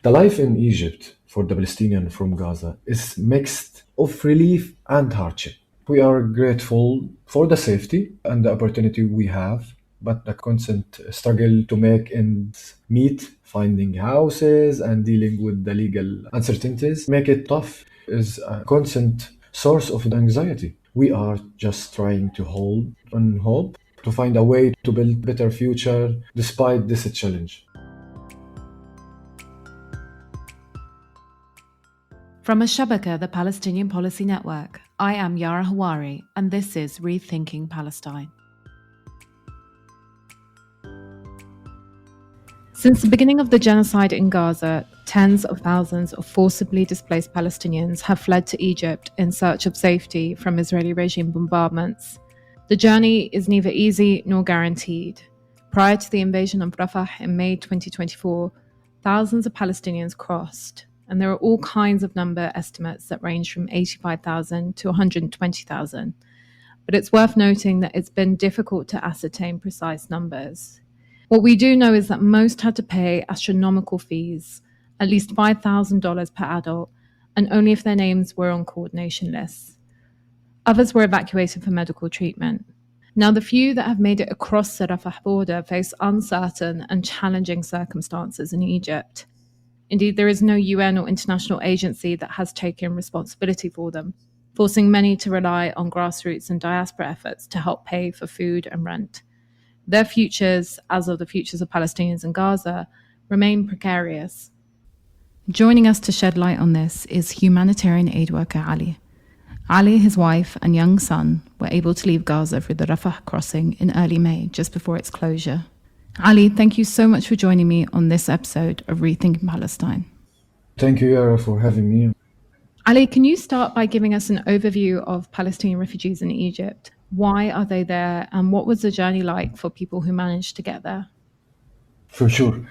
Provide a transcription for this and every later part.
The life in Egypt for the Palestinian from Gaza is mixed of relief and hardship. We are grateful for the safety and the opportunity we have, but the constant struggle to make ends meet, finding houses and dealing with the legal uncertainties make it tough is a constant source of anxiety. We are just trying to hold on hope to find a way to build better future despite this challenge. From Al-Shabaka, the Palestinian Policy Network, I am Yara Hawari, and this is Rethinking Palestine. Since the beginning of the genocide in Gaza, tens of thousands of forcibly displaced Palestinians have fled to Egypt in search of safety from Israeli regime bombardments. The journey is neither easy nor guaranteed. Prior to the invasion of Rafah in May 2024, thousands of Palestinians crossed, and there are all kinds of number estimates that range from 85,000 to 120,000. But it's worth noting that it's been difficult to ascertain precise numbers. What we do know is that most had to pay astronomical fees, at least $5,000 per adult, and only if their names were on coordination lists. Others were evacuated for medical treatment. Now, the few that have made it across the Rafah border face uncertain and challenging circumstances in Egypt. Indeed, there is no UN or international agency that has taken responsibility for them, forcing many to rely on grassroots and diaspora efforts to help pay for food and rent. Their futures, as of the futures of Palestinians in Gaza, remain precarious. Joining us to shed light on this is Humanitarian Aid Worker Ali. Ali, his wife, and young son were able to leave Gaza through the Rafah crossing in early May, just before its closure. Ali, thank you so much for joining me on this episode of Rethinking Palestine. Thank you, Yara, for having me. Ali, can you start by giving us an overview of Palestinian refugees in Egypt? Why are they there, and what was the journey like for people who managed to get there? For sure.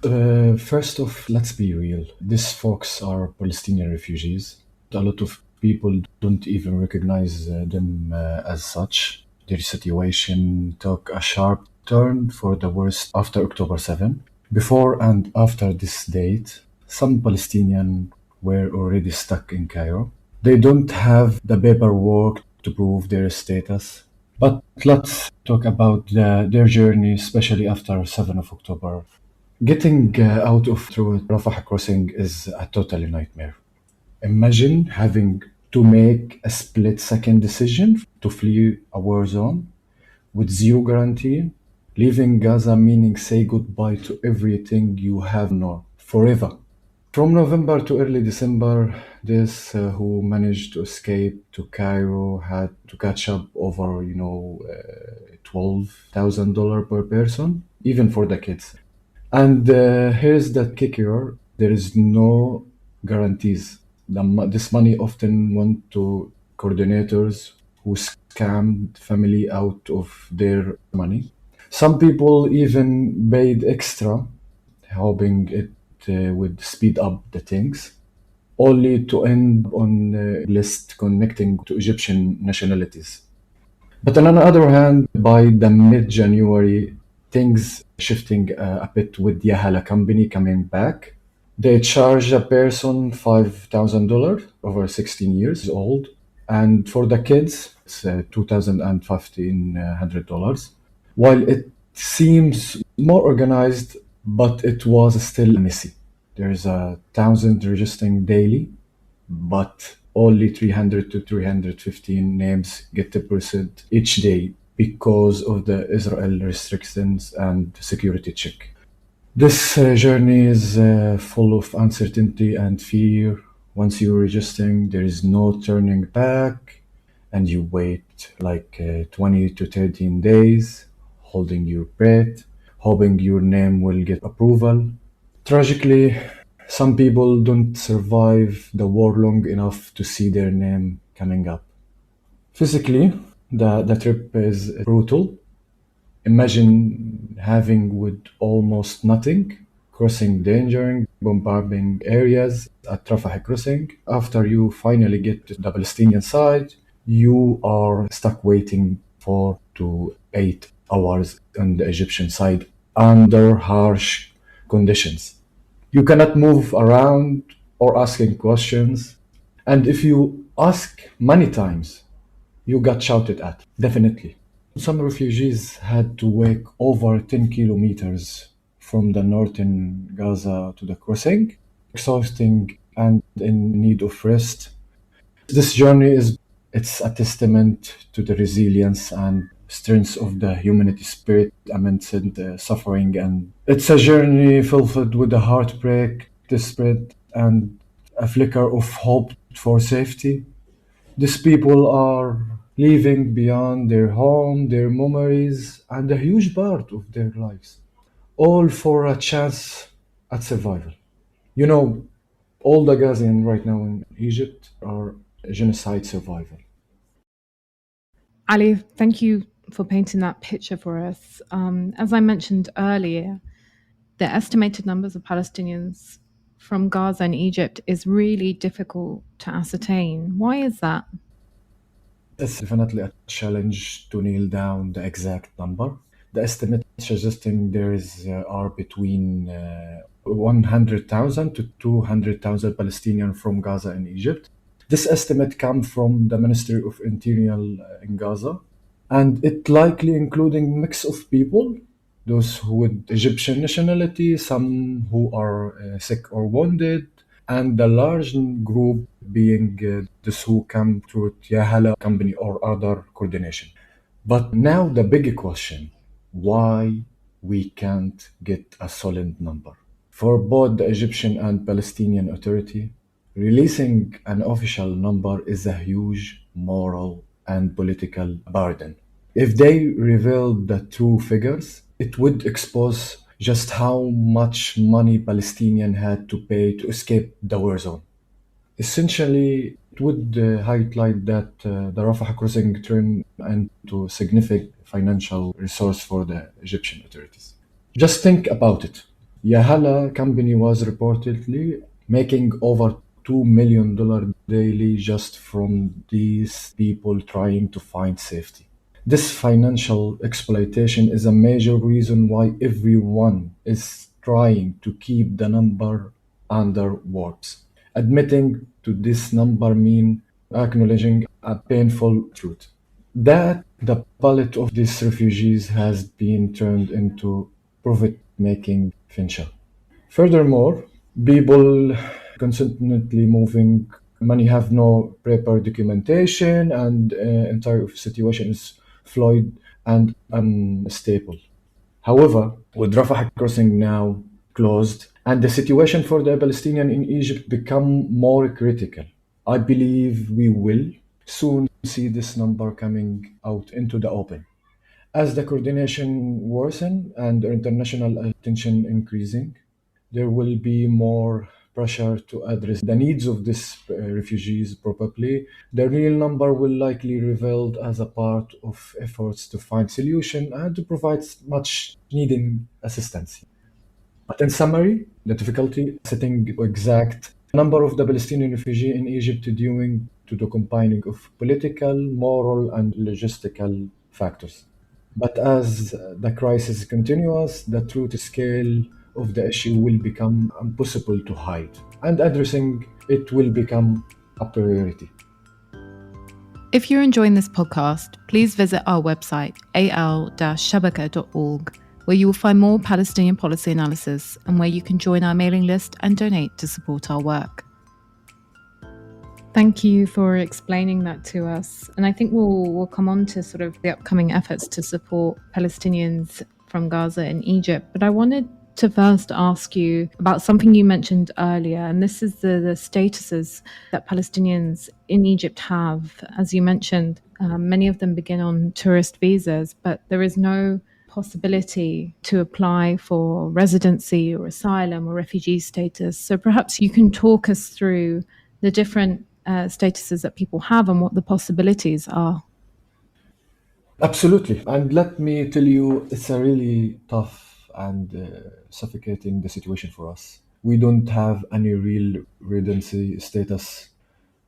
First off, let's be real. These folks are Palestinian refugees. A lot of people don't even recognize them as such. Their situation took a sharp turn for the worse after October 7. Before and after this date, some Palestinians were already stuck in Cairo. They don't have the paperwork to prove their status. But let's talk about their journey, especially after 7 of October. Getting out of through Rafah crossing is a total nightmare. Imagine having to make a split-second decision to flee a war zone with zero guarantee. Leaving Gaza meaning say goodbye to everything you have known forever. From November to early December, those who managed to escape to Cairo had to catch up over, $12,000 per person, even for the kids. And here's the kicker: there is no guarantees. This money often went to coordinators who scammed family out of their money. Some people even paid extra, hoping it would speed up the things, only to end on a list connecting to Egyptian nationalities. But on the other hand, by the mid-January, things shifting a bit with Yahala company coming back. They charge a person $5,000 over 16 years old, and for the kids, it's $2,150. While it seems more organized, but it was still messy. There's 1,000 registering daily, but only 300 to 315 names get deposited each day because of the Israel restrictions and security check. This journey is full of uncertainty and fear. Once you're registering, there is no turning back, and you wait like 20 to 13 days, holding your breath, hoping your name will get approval. Tragically, some people don't survive the war long enough to see their name coming up. Physically, the trip is brutal. Imagine having with almost nothing, crossing danger, bombarding areas at Rafah crossing. After you finally get to the Palestinian side, you are stuck waiting 4 to 8 hours on the Egyptian side under harsh conditions. You cannot move around or asking questions. And if you ask many times, you got shouted at, definitely. Some refugees had to walk over 10 kilometers from the northern Gaza to the crossing, exhausting and in need of rest. This journey is it's a testament to the resilience and strength of the humanity spirit amidst the suffering, and it's a journey filled with a heartbreak, desperate, and a flicker of hope for safety. These people are leaving beyond their home, their memories, and a huge part of their lives, all for a chance at survival. You know, all the Gazians right now in Egypt are genocide survival. Ali, thank you for painting that picture for us. As I mentioned earlier, the estimated numbers of Palestinians from Gaza and Egypt is really difficult to ascertain. Why is that? It's definitely a challenge to nail down the exact number. The estimate suggesting there are between 100,000 to 200,000 Palestinians from Gaza and Egypt. This estimate comes from the Ministry of Interior in Gaza, and it likely including mix of people, those who with Egyptian nationality, some who are sick or wounded, and the large group being those who come through Yahala company or other coordination. But now the big question, why we can't get a solid number? For both the Egyptian and Palestinian Authority, releasing an official number is a huge moral and political burden. If they revealed the true figures, it would expose just how much money Palestinians had to pay to escape the war zone. Essentially, it would highlight that the Rafah crossing turned into significant financial resource for the Egyptian authorities. Just think about it. Yahala company was reportedly making over $2 million daily just from these people trying to find safety. This financial exploitation is a major reason why everyone is trying to keep the number under wraps. Admitting to this number means acknowledging a painful truth that the pallet of these refugees has been turned into profit-making venture. Furthermore, people constantly moving, many have no proper documentation, and entire situation is fluid and unstable. However, with Rafah crossing now closed and the situation for the Palestinian in Egypt become more critical, I believe we will soon see this number coming out into the open. As the coordination worsen and international attention increasing, there will be more pressure to address the needs of these refugees probably. The real number will likely revealed as a part of efforts to find solution and to provide much needed assistance. But in summary, the difficulty setting exact number of the Palestinian refugee in Egypt due to the combining of political, moral, and logistical factors. But as the crisis continues, the true scale of the issue will become impossible to hide, and addressing it will become a priority. If you're enjoying this podcast, please visit our website, al-shabaka.org, where you will find more Palestinian policy analysis and where you can join our mailing list and donate to support our work. Thank you for explaining that to us. And I think we'll come on to sort of the upcoming efforts to support Palestinians from Gaza and Egypt. But I wanted to first ask you about something you mentioned earlier, and this is the statuses that Palestinians in Egypt have. As you mentioned, many of them begin on tourist visas, but there is no possibility to apply for residency or asylum or refugee status. So perhaps you can talk us through the different statuses that people have and what the possibilities are. Absolutely. And let me tell you, it's a really tough and suffocating the situation for us. We don't have any real residency status.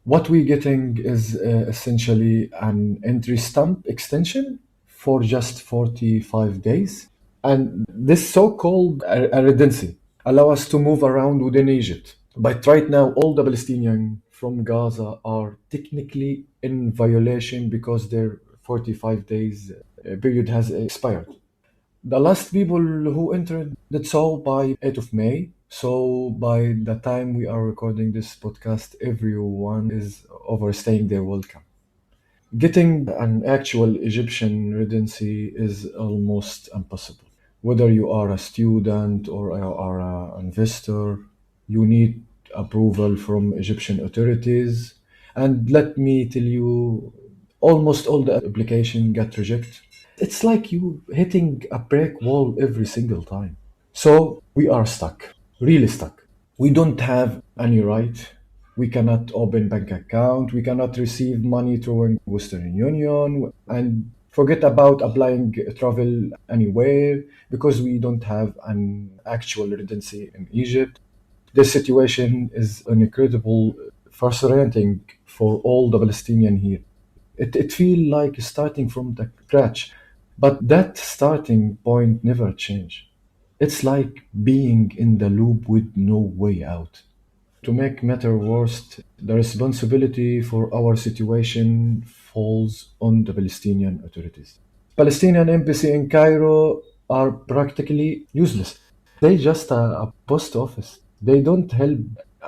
What we're getting is essentially an entry stamp extension for just 45 days. And this so-called a residency. allow us to move around within Egypt. But right now, all the Palestinians from Gaza are technically in violation because their 45 days period has expired. The last people who entered did so by 8th of May. So by the time we are recording this podcast, everyone is overstaying their welcome. Getting an actual Egyptian residency is almost impossible. Whether you are a student or you are an investor, you need approval from Egyptian authorities. And let me tell you, almost all the application get rejected. It's like you hitting a brick wall every single time. So we are stuck, really stuck. We don't have any right. We cannot open bank account. We cannot receive money through Western Union, and forget about applying travel anywhere because we don't have an actual residency in Egypt. This situation is an incredible, frustrating for all the Palestinian here. It feels like starting from the scratch, but that starting point never change. It's like being in the loop with no way out. To make matter worse, the responsibility for our situation falls on the Palestinian authorities. Palestinian embassy in Cairo are practically useless. They just a post office. They don't help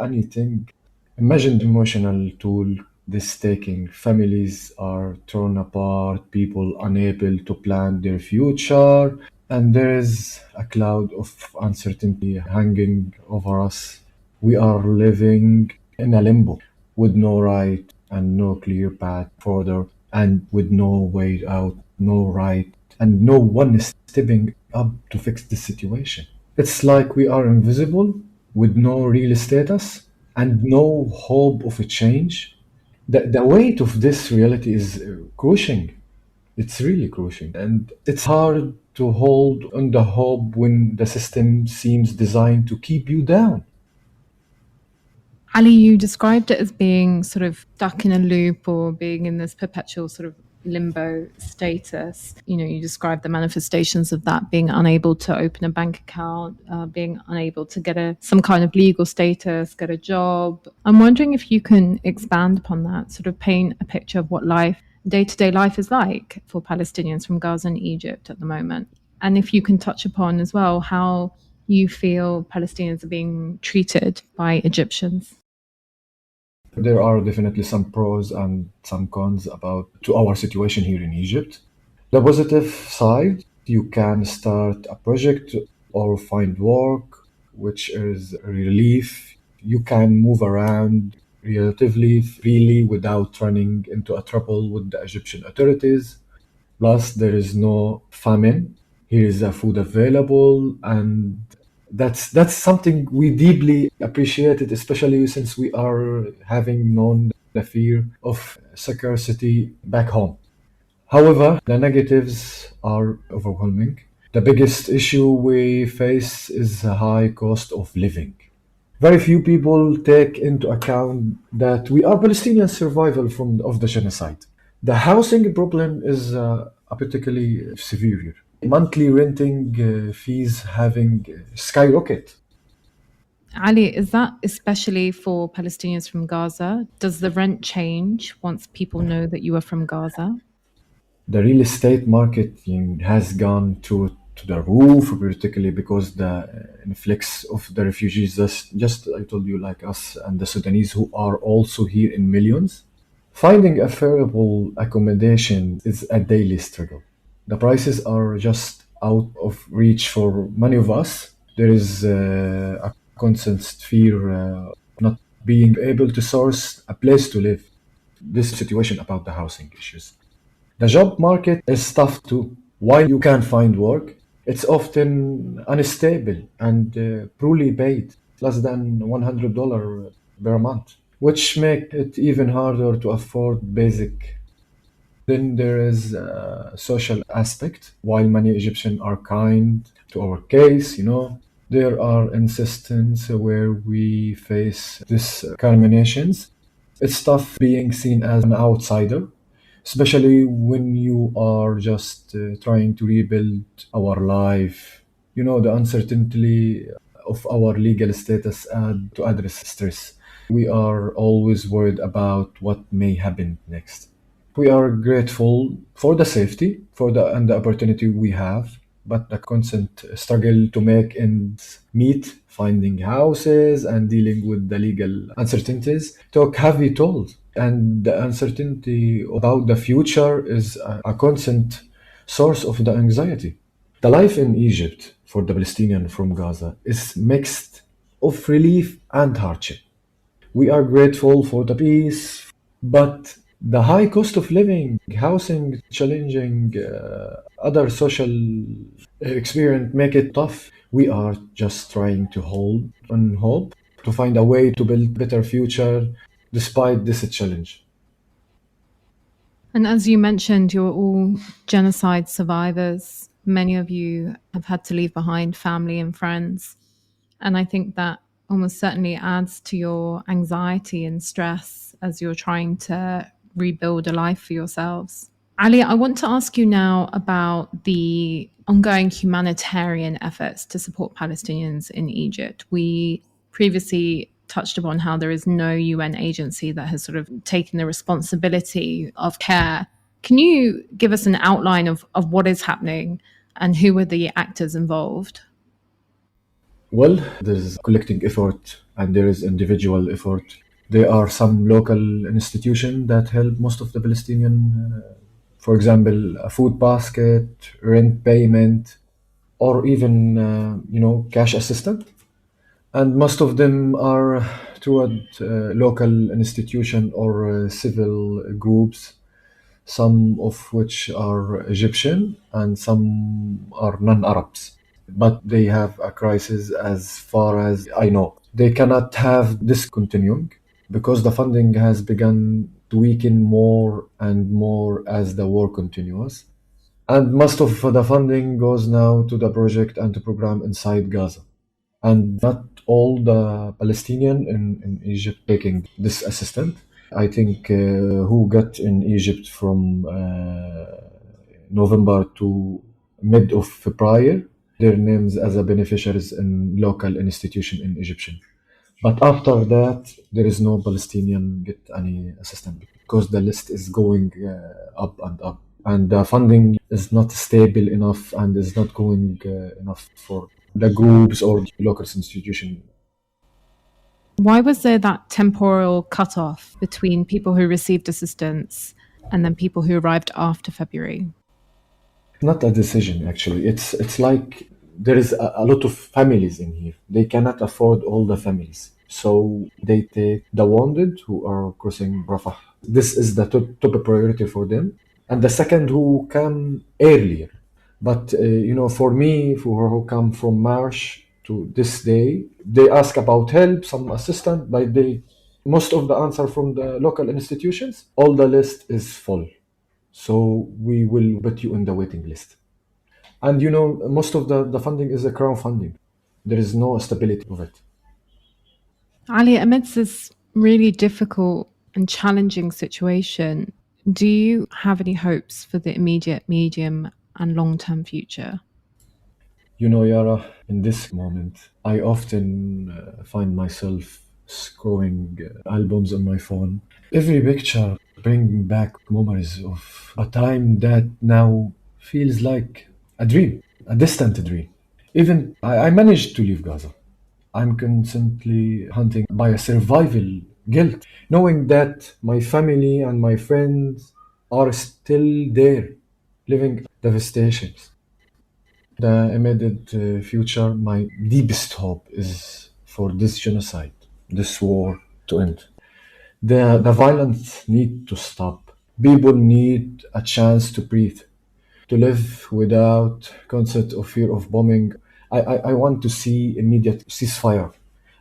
anything. Imagine the emotional toll this taking. Families are torn apart, people unable to plan their future, and there is a cloud of uncertainty hanging over us. We are living in a limbo with no right and no clear path further, and with no way out, no right, and no one is stepping up to fix the situation. It's like we are invisible with no real status and no hope of a change. The weight of this reality is crushing. It's really crushing. And it's hard to hold on the hope when the system seems designed to keep you down. Ali, you described it as being sort of stuck in a loop or being in this perpetual sort of limbo status. You know, you described the manifestations of that, being unable to open a bank account, being unable to get some kind of legal status, get a job. I'm wondering if you can expand upon that, sort of paint a picture of what life, day-to-day life is like for Palestinians from Gaza and Egypt at the moment. And if you can touch upon as well how you feel Palestinians are being treated by Egyptians. There are definitely some pros and some cons about to our situation here in Egypt. The positive side, you can start a project or find work, which is a relief. You can move around relatively freely without running into a trouble with the Egyptian authorities. Plus, there is no famine. Here is the food available, and that's something we deeply appreciated, especially since we are having known the fear of scarcity back home. However, the negatives are overwhelming. The biggest issue we face is the high cost of living. Very few people take into account that we are Palestinian survival from of the genocide. The housing problem is particularly severe. Monthly renting fees having skyrocket. Ali, is that especially for Palestinians from Gaza? Does the rent change once people know that you are from Gaza? The real estate market has gone to the roof, particularly because the influx of the refugees, just I told you, like us and the Sudanese who are also here in millions. Finding affordable accommodation is a daily struggle. The prices are just out of reach for many of us. There is a constant fear of not being able to source a place to live. This situation about the housing issues. The job market is tough too. While you can find work, it's often unstable and poorly paid, less than $100 per month, which make it even harder to afford basic. Then there is a social aspect. While many Egyptians are kind to our case, there are instances where we face discriminations. It's tough being seen as an outsider, especially when you are just trying to rebuild our life. The uncertainty of our legal status and to address stress. We are always worried about what may happen next. We are grateful for the safety, for the and the opportunity we have, but the constant struggle to make ends meet, finding houses and dealing with the legal uncertainties took heavy toll. And the uncertainty about the future is a constant source of the anxiety. The life in Egypt for the Palestinian from Gaza is mixed of relief and hardship. We are grateful for the peace, but the high cost of living, housing, challenging other social experience make it tough. We are just trying to hold on hope to find a way to build better future despite this challenge. And as you mentioned, you're all genocide survivors. Many of you have had to leave behind family and friends. And I think that almost certainly adds to your anxiety and stress as you're trying to rebuild a life for yourselves. Ali, I want to ask you now about the ongoing humanitarian efforts to support Palestinians in Egypt. We previously touched upon how there is no UN agency that has sort of taken the responsibility of care. Can you give us an outline of what is happening and who are the actors involved? Well, there is collecting effort and there is individual effort. There are some local institutions that help most of the Palestinian, for example, a food basket, rent payment, or even cash assistance. And most of them are toward local institution or civil groups, some of which are Egyptian and some are non-Arabs. But they have a crisis as far as I know. They cannot have this continuing because the funding has begun to weaken more and more as the war continues. And most of the funding goes now to the project and to program inside Gaza. And not all the Palestinian in Egypt taking this assistance. I think who got in Egypt from November to mid of February, their names as a beneficiaries in local institution in Egyptian. But after that, there is no Palestinian get any assistance because the list is going up and up, and the funding is not stable enough and is not going enough for the groups or the local institution. Why was there that temporal cutoff between people who received assistance and then people who arrived after February? Not a decision actually. It's like there is a lot of families in here. They cannot afford all the families, so they take the wounded who are crossing Rafah. This is the top priority for them, and the second who come earlier. But for me, for who come from March to this day, they ask about help, some assistance, but they most of the answer from the local institutions, all the list is full. So we will put you on the waiting list. And most of the funding is a crowdfunding. There is no stability of it. Ali, amidst this really difficult and challenging situation, do you have any hopes for the immediate, medium, and long term future? Yara, in this moment, I often find myself scrolling albums on my phone. Every picture brings back memories of a time that now feels like a dream, a distant dream. Even I managed to leave Gaza. I'm constantly hunting by a survival guilt, knowing that my family and my friends are still there, living devastations. The immediate future, my deepest hope is for this genocide, this war to end. The violence need to stop. People need a chance to breathe, to live without concept of fear of bombing. I want to see immediate ceasefire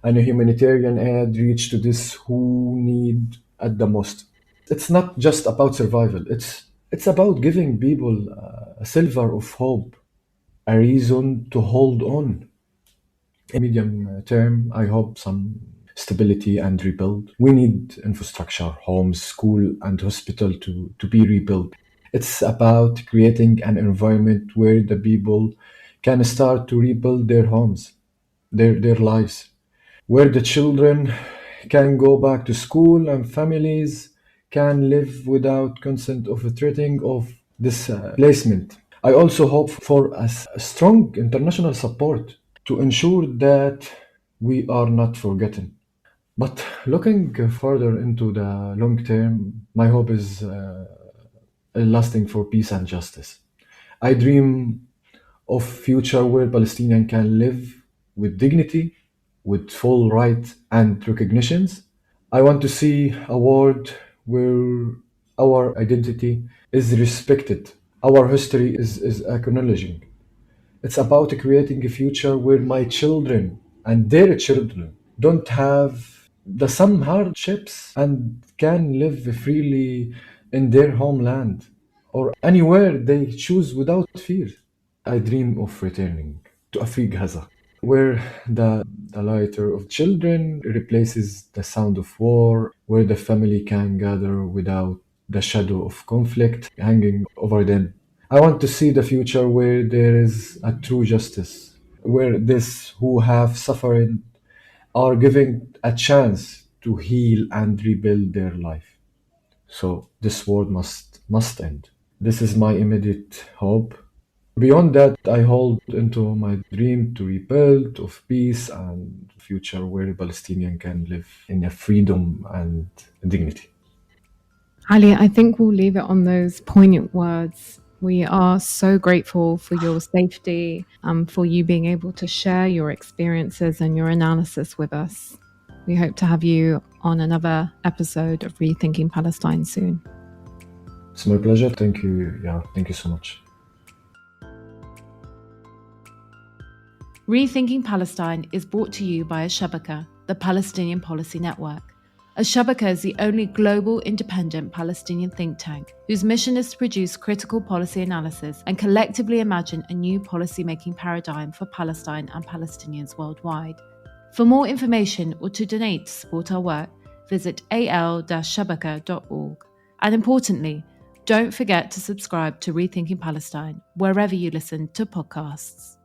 and a humanitarian aid reach to this who need at the most. It's not just about survival. It's about giving people a silver of hope, a reason to hold on. In medium term, I hope some stability and rebuild. We need infrastructure, homes, school, and hospital to be rebuilt. It's about creating an environment where the people can start to rebuild their homes. their lives, where the children can go back to school and families can live without consent of a threatening of displacement. I also hope for a strong international support to ensure that we are not forgotten. But looking further into the long term, my hope is lasting for peace and justice. I dream of future where Palestinians can live with dignity, with full right and recognitions. I want to see a world where our identity is respected, our history is acknowledged. It's about creating a future where my children and their children don't have the some hardships and can live freely in their homeland or anywhere they choose without fear. I dream of returning to a free Gaza, where the laughter of children replaces the sound of war, where the family can gather without the shadow of conflict hanging over them. I want to see the future where there is a true justice, where these who have suffered are given a chance to heal and rebuild their life. So this war must end. This is my immediate hope. Beyond that, I hold into my dream to rebuild of peace and future where Palestinian can live in a freedom and dignity. Ali, I think we'll leave it on those poignant words. We are so grateful for your safety and for you being able to share your experiences and your analysis with us. We hope to have you on another episode of Rethinking Palestine soon. It's my pleasure. Thank you. Yeah, thank you so much. Rethinking Palestine is brought to you by Al-Shabaka, the Palestinian Policy Network. Al-Shabaka is the only global independent Palestinian think tank whose mission is to produce critical policy analysis and collectively imagine a new policy-making paradigm for Palestine and Palestinians worldwide. For more information or to donate to support our work, visit al-shabaka.org. And importantly, don't forget to subscribe to Rethinking Palestine wherever you listen to podcasts.